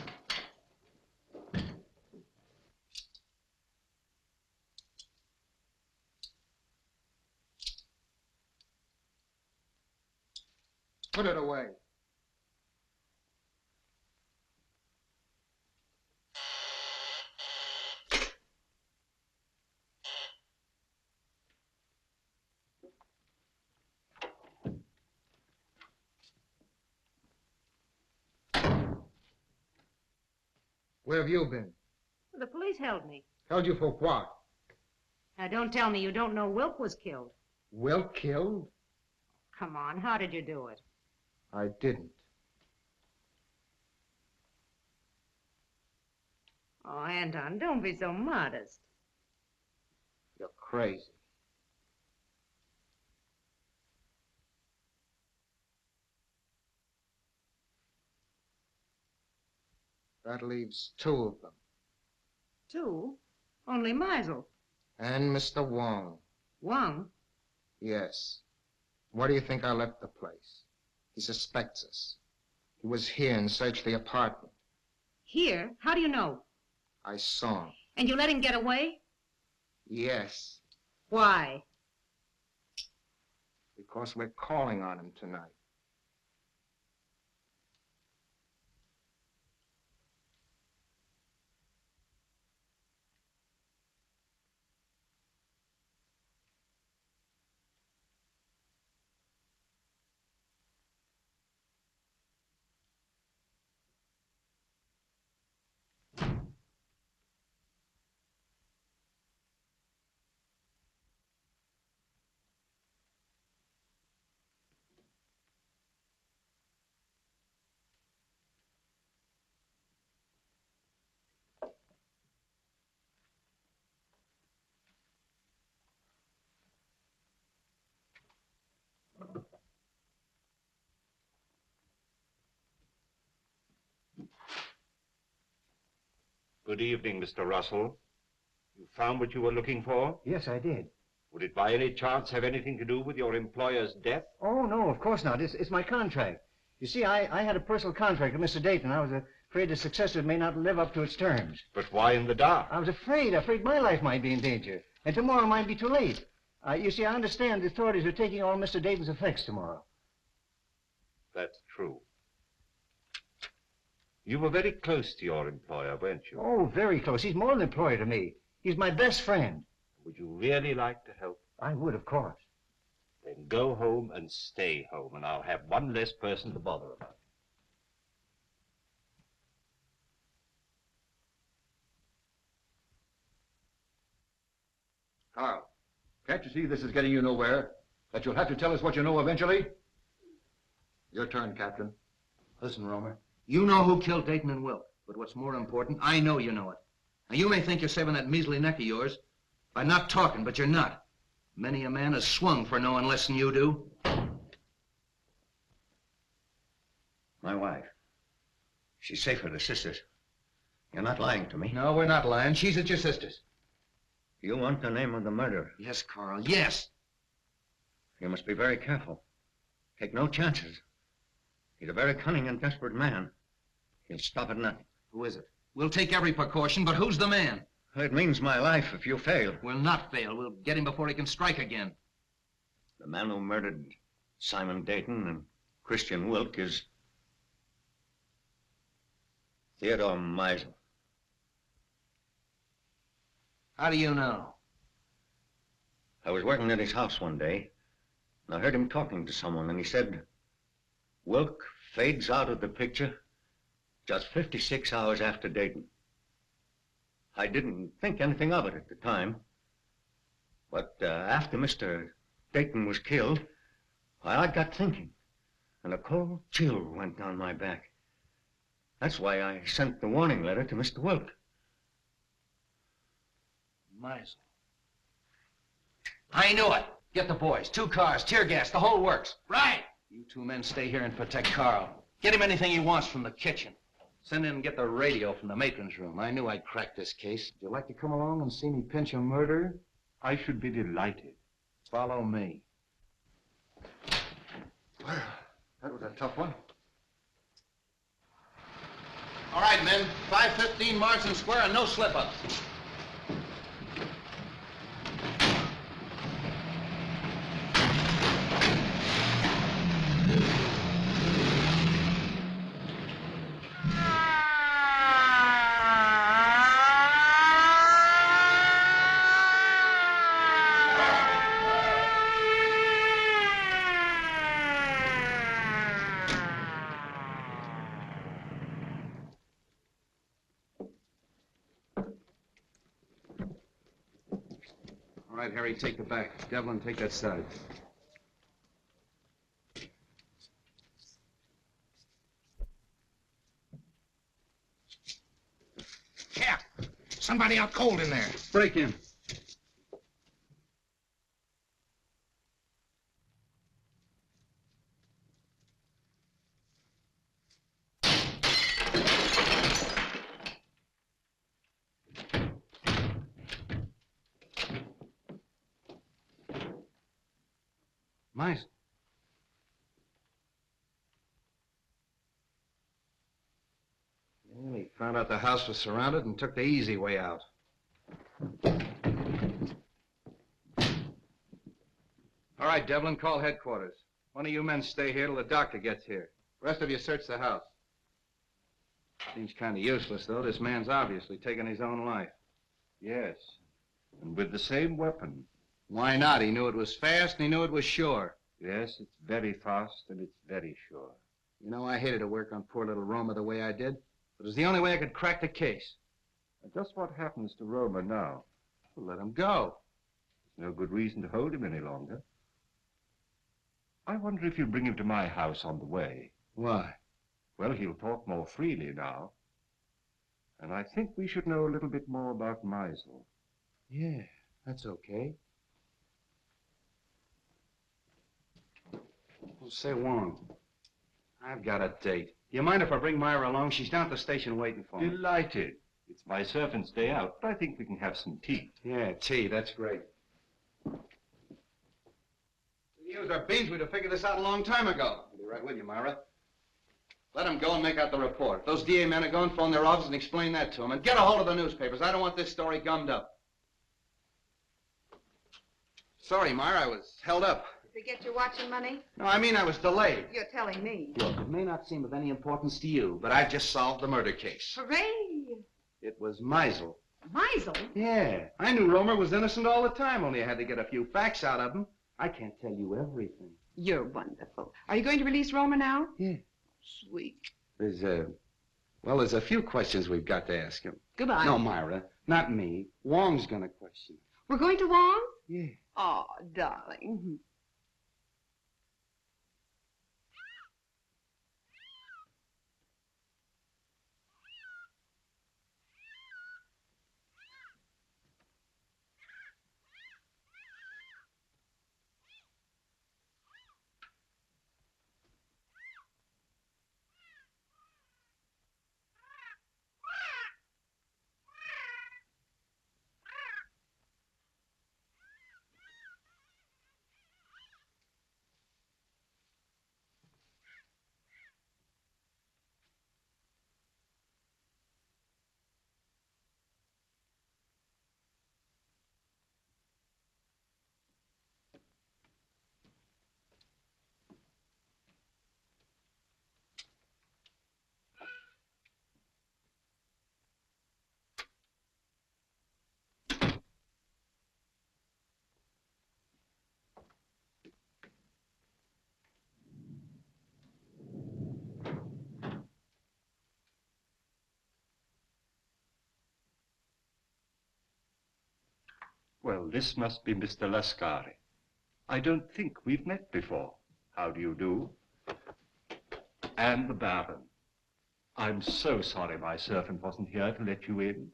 Put it away. Where have you been? The police held me. Held you for what? Now, don't tell me you don't know Wilk was killed. Wilk killed? Come on, how did you do it? I didn't. Oh, Anton, don't be so modest. You're crazy. That leaves two of them. Two? Only Meisel. And Mr. Wong. Wong? Yes. Why do you think I left the place? He suspects us. He was here and searched the apartment. Here? How do you know? I saw him. And you let him get away? Yes. Why? Because we're calling on him tonight. Good evening, Mr. Russell. You found what you were looking for? Yes, I did. Would it by any chance have anything to do with your employer's death? Oh, no, of course not. It's my contract. You see, I had a personal contract with Mr. Dayton. I was afraid the successor may not live up to its terms. But why in the dark? I was afraid my life might be in danger. And tomorrow might be too late. You see, I understand the authorities are taking all Mr. Dayton's effects tomorrow. That's true. You were very close to your employer, weren't you? Oh, very close. He's more than an employer to me. He's my best friend. Would you really like to help? I would, of course. Then go home and stay home, and I'll have one less person to bother about. Carl, can't you see this is getting you nowhere? That you'll have to tell us what you know eventually? Your turn, Captain. Listen, Romer. You know who killed Dayton and Wilk. But what's more important, I know you know it. Now, you may think you're saving that measly neck of yours by not talking, but you're not. Many a man has swung for knowing less than you do. My wife. She's safe with her sisters. You're not lying to me. No, we're not lying. She's at your sister's. You want the name of the murderer? Yes, Carl, yes. You must be very careful. Take no chances. He's a very cunning and desperate man. He'll stop at nothing. Who is it? We'll take every precaution, but who's the man? It means my life if you fail. We'll not fail. We'll get him before he can strike again. The man who murdered Simon Dayton and Christian Wilk is Theodore Meisel. How do you know? I was working at his house one day, and I heard him talking to someone, and he said, Wilk fades out of the picture just 56 hours after Dayton. I didn't think anything of it at the time, but after Mr. Dayton was killed, I got thinking, and a cold chill went down my back. That's why I sent the warning letter to Mr. Wilk. Meisel. I knew it. Get the boys. 2 cars, tear gas, the whole works. Right. You 2 men stay here and protect Carl. Get him anything he wants from the kitchen. Send in and get the radio from the matron's room. I knew I'd crack this case. Would you like to come along and see me pinch a murderer? I should be delighted. Follow me. Well, that was a tough one. All right, men. 5:15 Marsden Square and no slip-ups. All right, Harry, take the back. Devlin, take that side. Cap, somebody out cold in there. Break in. Meisel. Well, he found out the house was surrounded and took the easy way out. All right, Devlin, call headquarters. One of you men stay here till the doctor gets here. The rest of you search the house. Seems kind of useless, though. This man's obviously taken his own life. Yes, and with the same weapon. Why not? He knew it was fast and he knew it was sure. Yes, it's very fast and it's very sure. You know, I hated to work on poor little Roma the way I did, but it was the only way I could crack the case. And just what happens to Roma now? Well, let him go. There's no good reason to hold him any longer. I wonder if you'll bring him to my house on the way. Why? Well, he'll talk more freely now. And I think we should know a little bit more about Meisel. Yeah, that's okay. Well, say, Wong, I've got a date. Do you mind if I bring Myra along? She's down at the station waiting for me. Delighted. It's my servant's day out, but I think we can have some tea. Yeah, tea, that's great. If we used our beans, we'd have figured this out a long time ago. I'll be right with you, Myra. Let them go and make out the report. If those DA men are going, phone their office and explain that to them. And get a hold of the newspapers. I don't want this story gummed up. Sorry, Myra, I was held up. Did they get your watch and money? No, I mean I was delayed. You're telling me. Look, it may not seem of any importance to you, but I've just solved the murder case. Hooray! It was Meisel. Meisel? Yeah. I knew Romer was innocent all the time, only I had to get a few facts out of him. I can't tell you everything. You're wonderful. Are you going to release Roma now? Yeah. Sweet. There's a few questions we've got to ask him. Goodbye. No, Myra, not me. Wong's gonna question him. We're going to Wong? Yeah. Oh, darling. Well, this must be Mr. Lascari. I don't think we've met before. How do you do? And the Baron. I'm so sorry my servant wasn't here to let you in.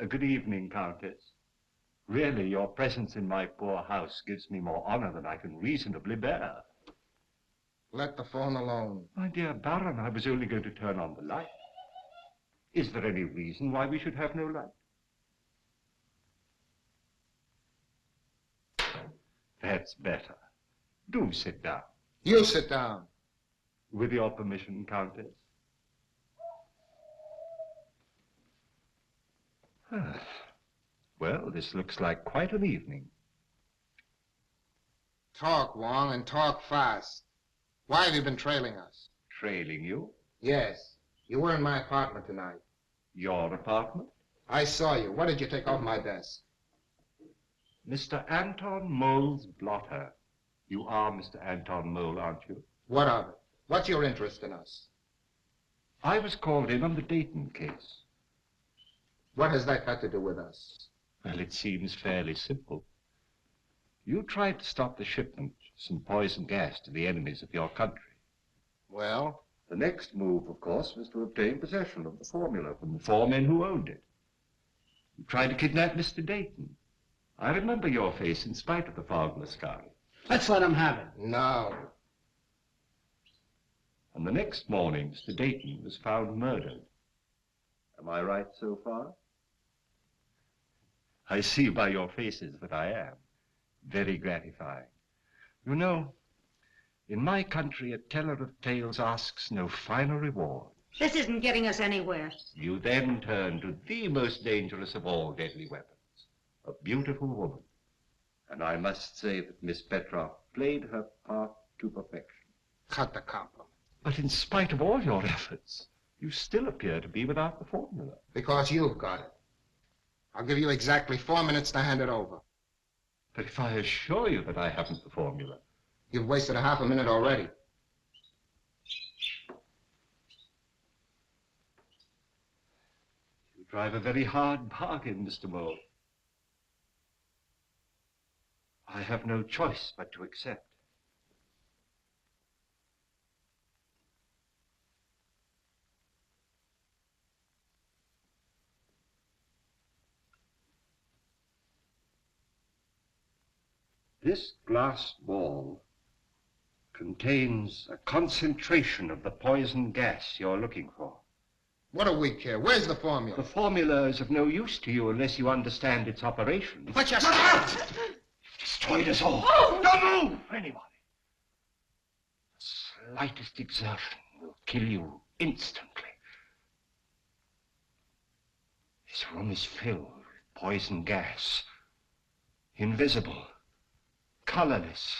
Good evening, Countess. Really, your presence in my poor house gives me more honor than I can reasonably bear. Let the phone alone. My dear Baron, I was only going to turn on the light. Is there any reason why we should have no light? That's better. Do sit down. You sit down. With your permission, Countess. Well, this looks like quite an evening. Talk, Wong, and talk fast. Why have you been trailing us? Trailing you? Yes. You were in my apartment tonight. Your apartment? I saw you. What did you take off my desk? Mr. Anton Mole's blotter. You are Mr. Anton Mole, aren't you? What of it? What's your interest in us? I was called in on the Dayton case. What has that got to do with us? Well, it seems fairly simple. You tried to stop the shipment of some poison gas to the enemies of your country. Well? The next move, of course, was to obtain possession of the formula from the 4 men who owned it. You tried to kidnap Mr. Dayton. I remember your face in spite of the fog, Lascari. Let's let him have it. No. And the next morning, Mr. Dayton was found murdered. Am I right so far? I see by your faces that I am. Very gratifying. You know, in my country, a teller of tales asks no finer reward. This isn't getting us anywhere. You then turn to the most dangerous of all deadly weapons, a beautiful woman. And I must say that Miss Petroff played her part to perfection. Cut the compliment. But in spite of all your efforts, you still appear to be without the formula. Because you've got it. I'll give you exactly 4 minutes to hand it over. But if I assure you that I haven't the formula... You've wasted a half a minute already. You drive a very hard bargain, Mr. Mole. I have no choice but to accept. This glass ball contains a concentration of the poison gas you're looking for. What do we care? Where's the formula? The formula is of no use to you unless you understand its operation. Put your... You've destroyed us all. Oh! Don't move! Anybody. The slightest exertion will kill you instantly. This room is filled with poison gas. Invisible. Colorless.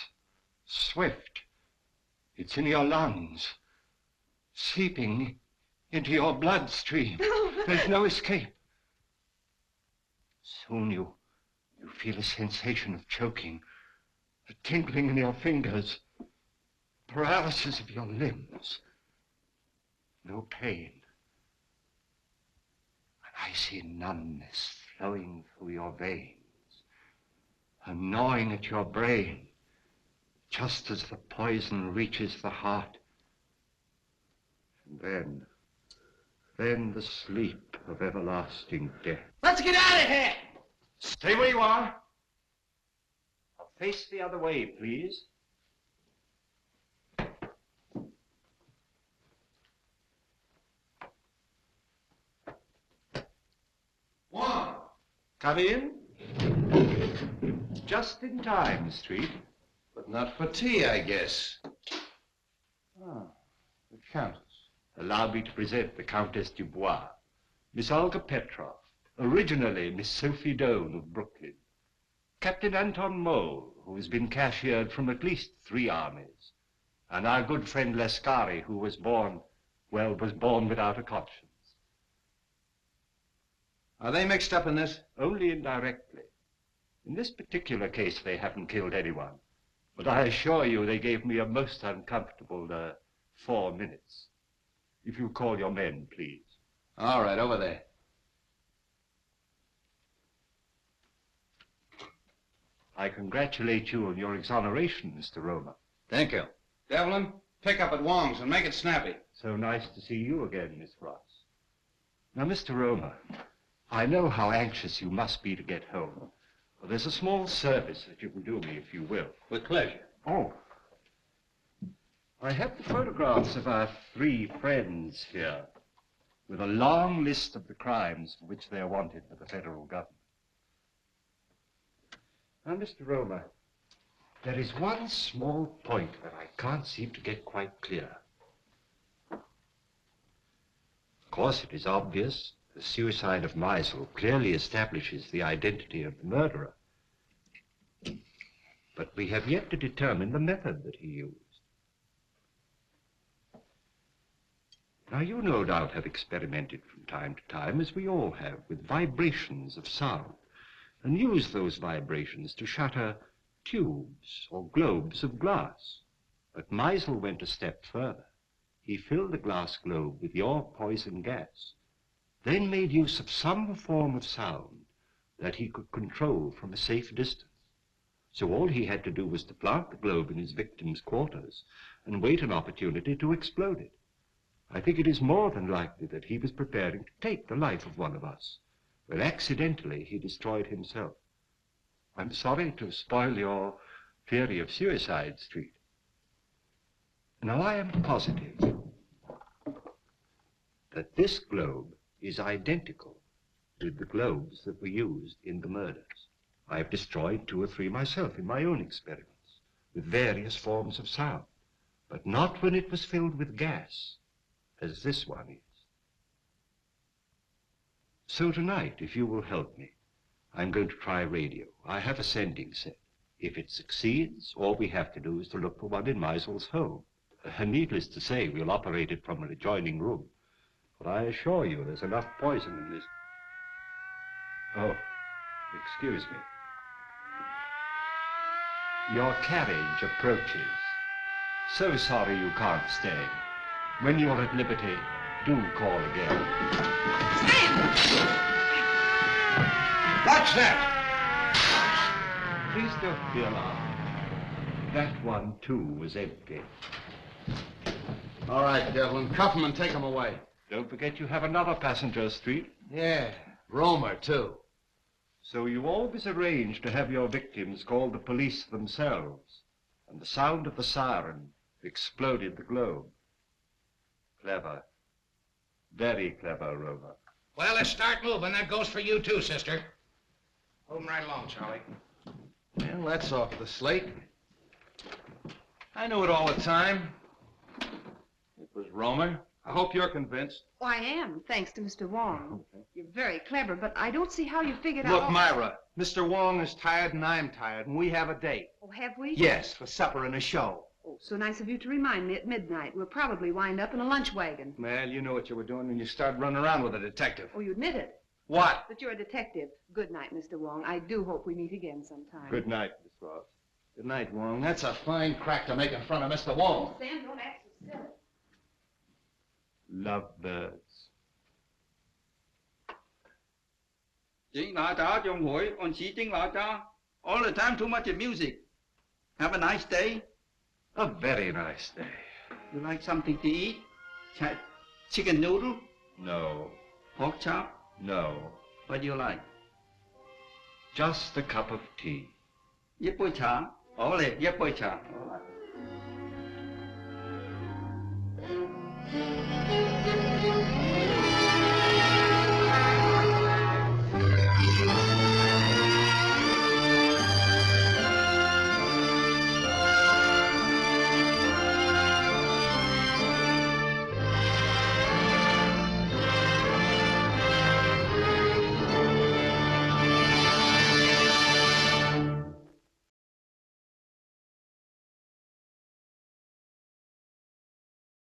Swift. It's in your lungs. Seeping into your bloodstream. There's no escape. Soon you feel a sensation of choking, a tingling in your fingers, paralysis of your limbs. No pain. An icy numbness flowing through your veins, a gnawing at your brain, just as the poison reaches the heart. And then the sleep of everlasting death. Let's get out of here! Stay where you are. Now face the other way, please. One. Come in. Just in time, Street. But not for tea, I guess. Ah, the Countess. Allow me to present the Countess Dubois, Miss Olga Petroff, originally Miss Sophie Doane of Brooklyn, Captain Anton Mole, who has been cashiered from at least 3 armies, and our good friend Lascari, who was born without a conscience. Are they mixed up in this? Only indirectly. In this particular case, they haven't killed anyone, but I assure you they gave me a most uncomfortable 4 minutes. If you call your men, please. All right, over there. I congratulate you on your exoneration, Mr. Romer. Thank you. Devlin, pick up at Wong's and make it snappy. So nice to see you again, Miss Ross. Now, Mr. Romer, I know how anxious you must be to get home. Well, there's a small service that you can do me, if you will. With pleasure. Oh. I have the photographs of our 3 friends here, with a long list of the crimes for which they are wanted by the federal government. Now, Mr. Romer, there is one small point that I can't seem to get quite clear. Of course, it is obvious the suicide of Meisel clearly establishes the identity of the murderer. But we have yet to determine the method that he used. Now, you no doubt have experimented from time to time, as we all have, with vibrations of sound, and used those vibrations to shatter tubes or globes of glass. But Meisel went a step further. He filled the glass globe with your poison gas, then made use of some form of sound that he could control from a safe distance. So all he had to do was to plant the globe in his victim's quarters and wait an opportunity to explode it. I think it is more than likely that he was preparing to take the life of one of us, when accidentally he destroyed himself. I'm sorry to spoil your theory of Suicide Street. Now, I am positive that this globe is identical with the globes that were used in the murders. I have destroyed 2 or 3 myself in my own experiments, with various forms of sound, but not when it was filled with gas, as this one is. So tonight, if you will help me, I'm going to try radio. I have a sending set. If it succeeds, all we have to do is to look for one in Meisel's home. Needless to say, we'll operate it from an adjoining room. But I assure you there's enough poison in this. Oh, excuse me. Your carriage approaches. So sorry you can't stay. When you're at liberty, do call again. What's that? Please don't be alarmed. That one, too, was empty. All right, Devlin, cuff him and take him away. Don't forget you have another passenger, Street. Yeah, Romer, too. So you always arrange to have your victims call the police themselves, and the sound of the siren exploded the globe. Clever. Very clever, Romer. Well, let's start moving. That goes for you, too, sister. Move 'em right along, Charlie. Well, that's off the slate. I knew it all the time. It was Romer. I hope you're convinced. Oh, I am, thanks to Mr. Wong. You're very clever, but I don't see how you figured out... Look, Myra, Mr. Wong is tired and I'm tired, and we have a date. Oh, have we? Yes, for supper and a show. Oh, so nice of you to remind me at midnight. We'll probably wind up in a lunch wagon. Well, you know what you were doing when you started running around with a detective. Oh, you admit it. What? That you're a detective. Good night, Mr. Wong. I do hope we meet again sometime. Good night, Miss Ross. Good night, Wong. That's a fine crack to make in front of Mr. Wong. Sam, don't act so silly. Lovebirds. Chính là cha trong hội, còn chỉ chính là cha. All the time too much of music. Have a nice day. A very nice day. You like something to eat? Chicken noodle? No. Pork chop? No. What do you like? Just a cup of tea. Yếp bôi trà. Yếp bôi trà. All right.